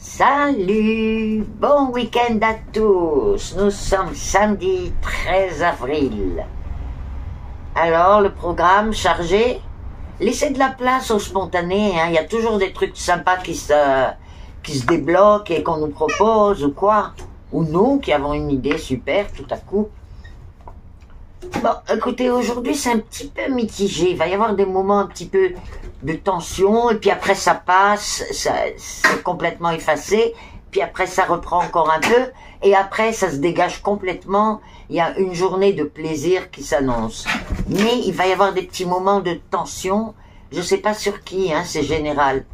Salut, bon week-end à tous. Nous sommes samedi 13 avril. Alors, le programme chargé? Laissez de la place au spontané, hein. Il y a toujours des trucs sympas qui se débloquent et qu'on nous propose ou quoi. Ou nous qui avons une idée super tout à coup. Bon, écoutez, aujourd'hui c'est un petit peu mitigé. Il va y avoir des moments un petit peu de tension, et puis après ça passe, c'est complètement effacé, puis après ça reprend encore un peu, et après ça se dégage complètement. Il y a une journée de plaisir qui s'annonce. Mais il va y avoir des petits moments de tension, je sais pas sur qui, hein, c'est général.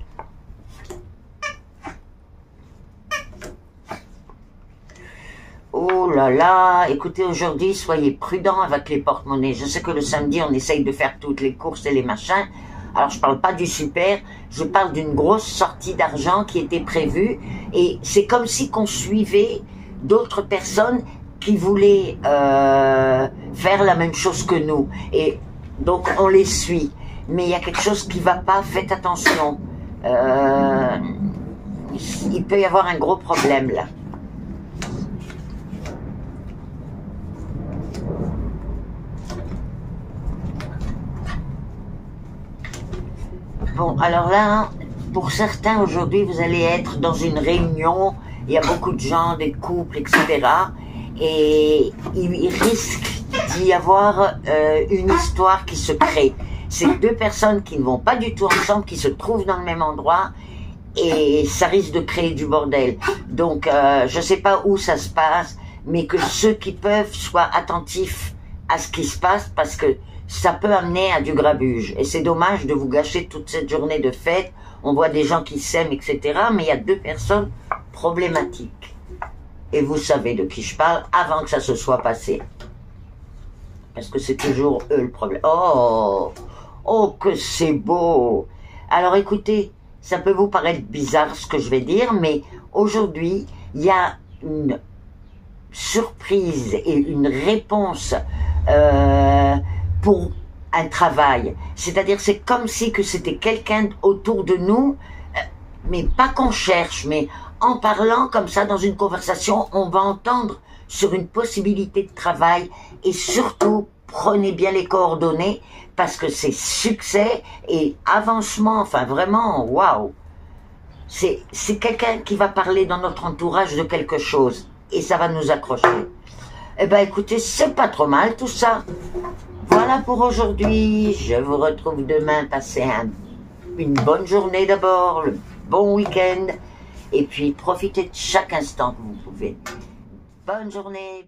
Oh là là, écoutez, aujourd'hui, soyez prudents avec les porte-monnaies. Je sais que le samedi, on essaye de faire toutes les courses et les machins. Alors, je parle pas du super, je parle d'une grosse sortie d'argent qui était prévue. Et c'est comme si qu'on suivait d'autres personnes qui voulaient faire la même chose que nous. Et donc, on les suit. Mais il y a quelque chose qui va pas, faites attention. Il peut y avoir un gros problème, là. Bon, alors là, pour certains, aujourd'hui, vous allez être dans une réunion, il y a beaucoup de gens, des couples, etc. Et il risque d'y avoir une histoire qui se crée. C'est deux personnes qui ne vont pas du tout ensemble, qui se trouvent dans le même endroit, et ça risque de créer du bordel. Donc, je ne sais pas où ça se passe, mais que ceux qui peuvent soient attentifs à ce qui se passe, parce que ça peut amener à du grabuge. Et c'est dommage de vous gâcher toute cette journée de fête. On voit des gens qui s'aiment, etc. Mais il y a deux personnes problématiques. Et vous savez de qui je parle avant que ça se soit passé. Parce que c'est toujours eux le problème. Oh, oh que c'est beau. Alors écoutez, ça peut vous paraître bizarre ce que je vais dire, mais aujourd'hui, il y a une surprise et une réponse pour un travail. C'est-à-dire, c'est comme si que c'était quelqu'un autour de nous, mais pas qu'on cherche, mais en parlant comme ça dans une conversation, on va entendre sur une possibilité de travail. Et surtout, prenez bien les coordonnées, parce que c'est succès et avancement, enfin vraiment, waouh. C'est quelqu'un qui va parler dans notre entourage de quelque chose, et ça va nous accrocher. Eh ben écoutez, c'est pas trop mal tout ça. Voilà pour aujourd'hui, je vous retrouve demain, passez une bonne journée d'abord, le bon week-end, et puis profitez de chaque instant que vous pouvez. Bonne journée.